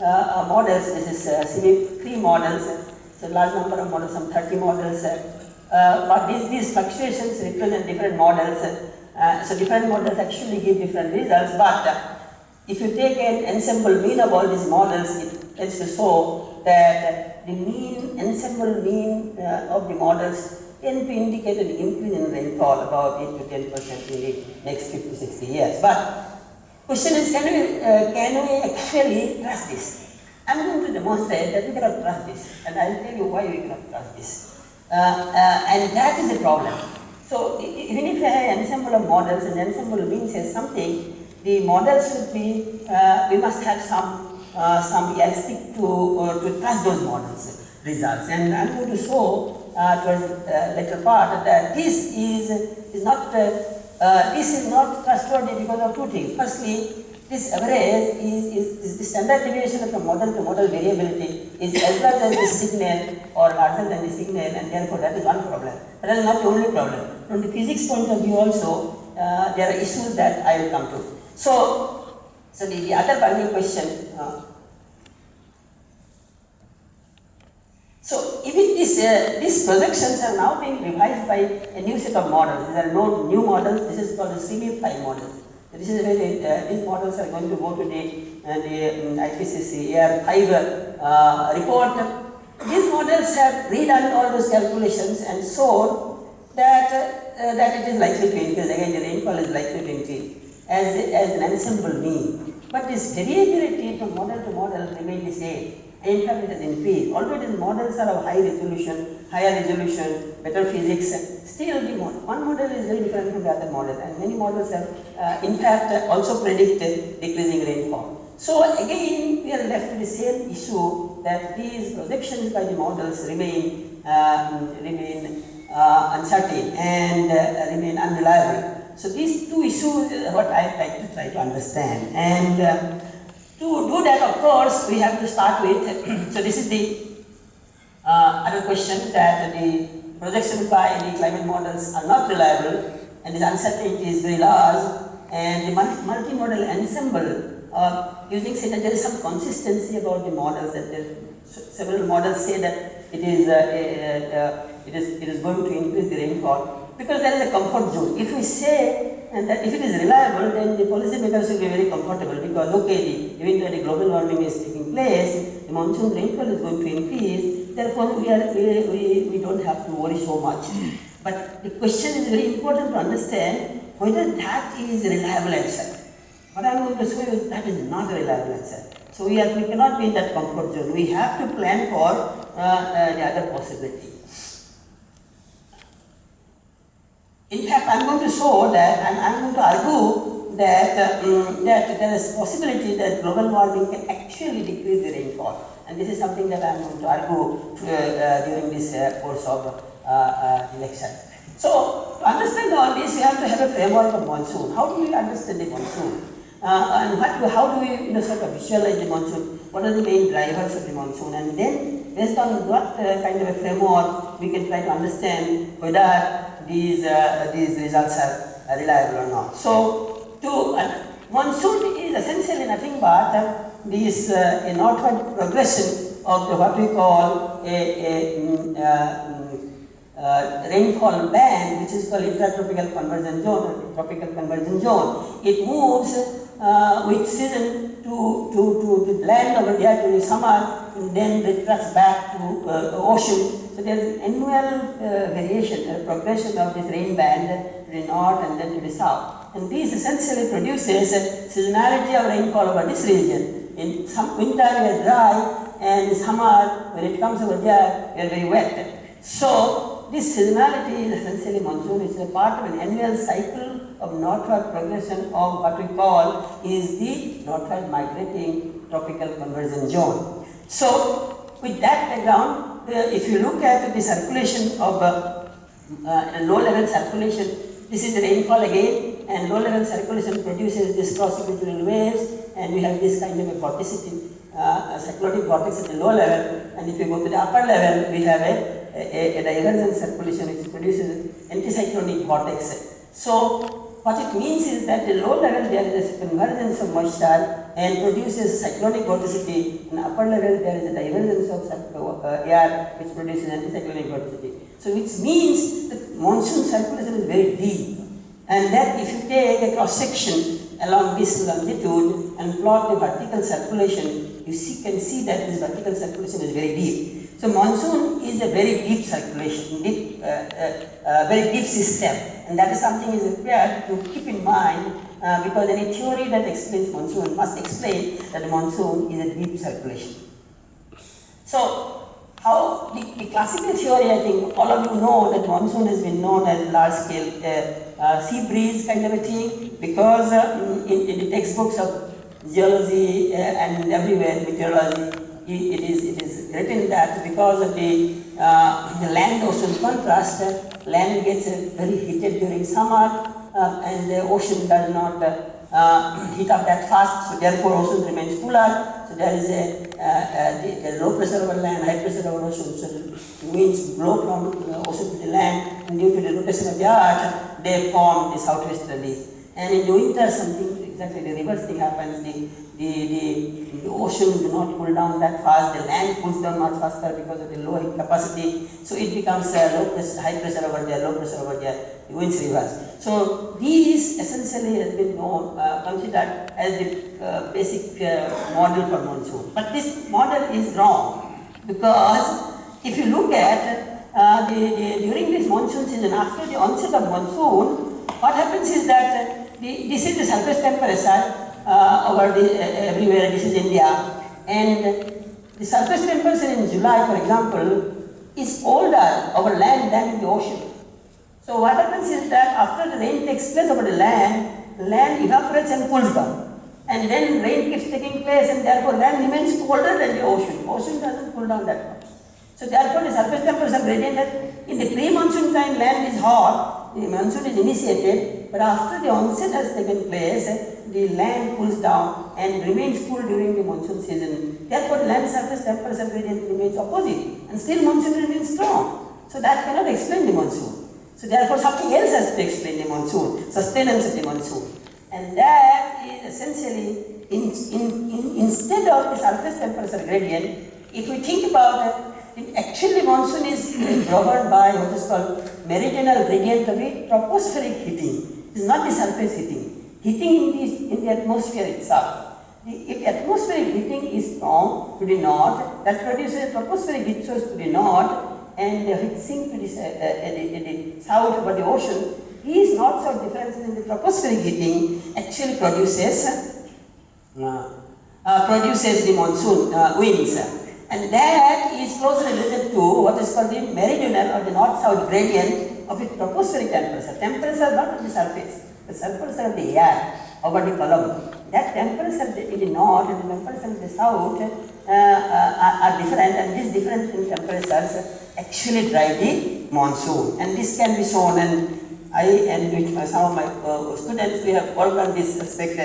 models. This is 3 models. So large number of models, some 30 models. But these fluctuations represent different models. So different models actually give different results. But if you take an ensemble mean of all these models, it tends to show that the mean, ensemble mean of the models tend to indicate an increase in rainfall about 8 to 10% in the next 50 to 60 years. But question is, can we actually trust this? I'm going to demonstrate that we cannot trust this, and I'll tell you why we cannot trust this. And that is the problem. So even if I have an ensemble of models, and ensemble mean says something, the models should be, we must have some yardstick to trust those models results. And I'm going to show towards the later part that this is not trustworthy because of 2 things. Firstly, this average is the standard deviation of the model to model variability is as large as the signal or larger than the signal, and therefore that is one problem. But that is not the only problem. From the physics point of view also, there are issues that I will come to. So the other burning question. So even these projections are now being revised by a new set of models. These are no new models. This is called the CB5 model. This is where these models are going to go to the IPCC AR5 report. These models have redone all those calculations and shown that it is likely to increase. Again, the rainfall is likely to increase as an ensemble mean. But this variability from model to model remains the same. In fact, it has increased. Although these models are of higher resolution, better physics, still one model is very different from the other model, and many models have, in fact, also predicted decreasing rainfall. So again, we are left with the same issue that these projections by the models remain uncertain and remain unreliable. So these 2 issues are what I like to try to understand. And to do that, of course, we have to start with, so this is the other question, that the projections by the climate models are not reliable and the uncertainty is very large, and the multi-model ensemble using say that there is some consistency about the models, that several models say that it is going to increase the rainfall because there is a comfort zone. If we say and that if it is reliable, then the policymakers will be very comfortable because okay, even though the global warming is taking place, the monsoon rainfall is going to increase. Therefore, we don't have to worry so much. But the question is very important to understand whether that is a reliable answer. What I am going to show you is that is not a reliable answer. So we cannot be in that comfort zone. We have to plan for the other possibility. In fact, I am going to show that, and I am going to argue that there is possibility that global warming can actually decrease the rainfall, and this is something that I am going to argue during this course of lecture. So, to understand all this, we have to have a framework of monsoon. How do we understand the monsoon? And how do we sort of visualize the monsoon? What are the main drivers of the monsoon? And then, based on what kind of a framework, we can try to understand whether these results are reliable or not. So, monsoon is essentially nothing but this a northward progression of what we call a rainfall band, which is called intertropical convergence zone or tropical convergence zone. It moves with season to land over there to the summer, and then retracts back to the ocean. So there is an annual variation, progression of this rain band to the north and then to the south. And this essentially produces seasonality of rainfall over this region. In some winter we are dry, and in summer when it comes over there we are very wet. So this seasonality is essentially monsoon. It's a part of an annual cycle of northward progression of what we call is the northward migrating tropical convergence zone. So with that background, if you look at the circulation of low-level circulation, this is the rainfall again, and low-level circulation produces this crossing between waves, and we have this kind of a vorticity, cyclonic vortex at the low level, and if you go to the upper level, we have a divergent circulation which produces anticyclonic vortex. So what it means is that the low level there is a convergence of moisture and produces cyclonic vorticity. In upper level there is a divergence of air which produces anticyclonic vorticity. So which means that monsoon circulation is very deep, and that if you take a cross section along this longitude and plot the vertical circulation, you can see that this vertical circulation is very deep. So monsoon is a very deep circulation, very deep system, and that is something is required to keep in mind because any theory that explains monsoon must explain that the monsoon is a deep circulation. So how the classical theory, I think all of you know that monsoon has been known as large scale sea breeze kind of a thing, because in the textbooks of geology and everywhere meteorology, it is written that because of the land ocean contrast, land gets very heated during summer and the ocean does not heat up that fast, so therefore ocean remains cooler. So there is a low pressure over land, high pressure over ocean. So the winds blow from the ocean to the land, and due to the rotation of the earth, they form the southwesterlies. And in the winter, something exactly the reverse thing happens. The ocean do not cool down that fast. The land cools down much faster because of the low heat capacity. So it becomes low pressure, high pressure over there, low pressure over there. The winds reverse. So these essentially has been known, considered as the basic model for monsoon. But this model is wrong, because if you look at during this monsoon season, after the onset of monsoon, what happens is that this is the surface temperature over everywhere. This is India, and the surface temperature in July, for example, is colder over land than in the ocean. So what happens is that after the rain takes place over the land evaporates and cools down, and then rain keeps taking place, and therefore land remains colder than the ocean. Ocean doesn't cool down that much. So therefore the surface temperature gradient, that in the pre-monsoon time land is hot, the monsoon is initiated, but after the onset has taken place, the land cools down and remains cool during the monsoon season. Therefore the land surface temperature gradient remains opposite, and still monsoon remains strong. So that cannot explain the monsoon. So therefore something else has to explain the monsoon, sustenance of the monsoon. And that is essentially, instead of the surface temperature gradient, if we think about it, actually monsoon is governed by what is called meridional gradient of the tropospheric heating. It is not the surface heating. Heating in the atmosphere itself. If the atmospheric heating is strong to the north, that produces a tropospheric heat source to the north, and heat sink to the south over the ocean. These north-south differences in the tropospheric heating actually produces the monsoon winds, and that is closely related to what is called the meridional or the north-south gradient of the tropospheric temperature. Temperature not on the surface, the temperature of the air over the column. That temperature in the north and the temperature in the south are different, and these different in temperatures actually drive the monsoon. And this can be shown, and I and with some of my students, we have worked on this aspect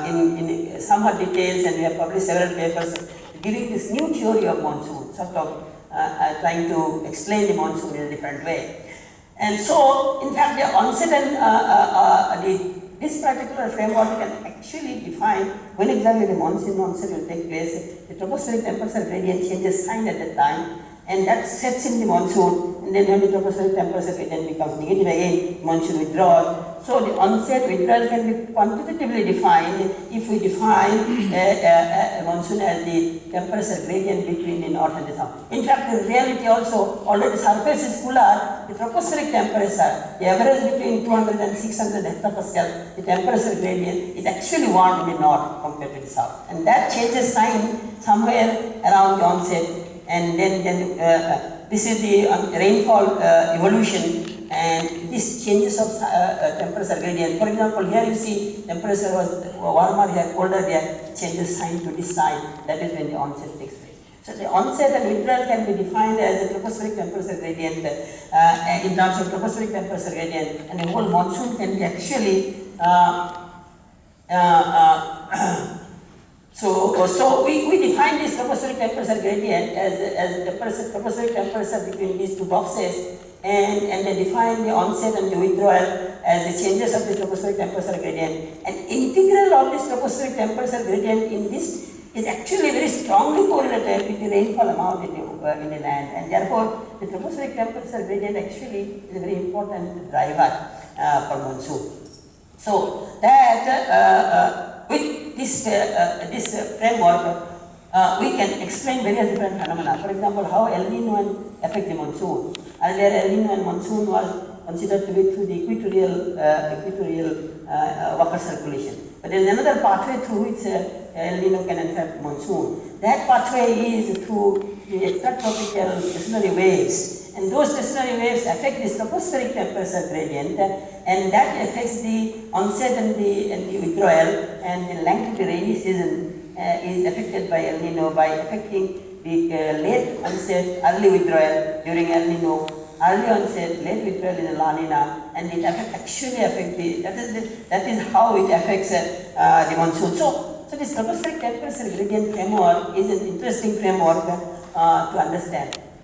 in somewhat details, and we have published several papers giving this new theory of monsoon, sort of trying to explain the monsoon in a different way. And so, in fact, the onset and this particular framework can actually define when exactly the monsoon onset will take place. The tropospheric temperature gradient changes sign at that time, and that sets in the monsoon, and then when the tropospheric temperature gradient becomes negative again, monsoon withdraws. So the onset withdrawal can be quantitatively defined if we define a monsoon as the temperature gradient between the north and the south. In fact, in reality also, although the surface is cooler, the tropospheric temperature, the average between 200 and 600 hectopascal, the temperature gradient is actually warm in the north compared to the south. And that changes sign somewhere around the onset, and then this is the rainfall evolution, and this changes of temperature gradient. For example, here you see temperature was warmer here, colder here, changes sign to this sign. That is when the onset takes place. So the onset and withdrawal can be defined as a tropospheric temperature gradient in terms of tropospheric temperature gradient, and the whole monsoon can be actually So we define this tropospheric temperature gradient as the tropospheric temperature between these two boxes, and they define the onset and the withdrawal as the changes of the tropospheric temperature gradient. And integral of this tropospheric temperature gradient in this is actually very strongly correlated with the rainfall amount in the land, and therefore the tropospheric temperature gradient actually is a very important driver for monsoon. So that with this framework, we can explain various different phenomena. For example, how El Nino affect the monsoon. Earlier, El Nino and monsoon was considered to be through the equatorial water circulation. But there is another pathway through which El Nino can affect monsoon. That pathway is through the extratropical stationary waves, and those stationary waves affect the tropospheric temperature gradient, and that affects the onset and the withdrawal, and the length of the rainy season is affected by El Nino by affecting the late onset, early withdrawal during El Nino, early onset, late withdrawal in La Nina, and it actually affects that is how it affects the monsoon. So this tropospheric temperature gradient framework is an interesting framework to understand.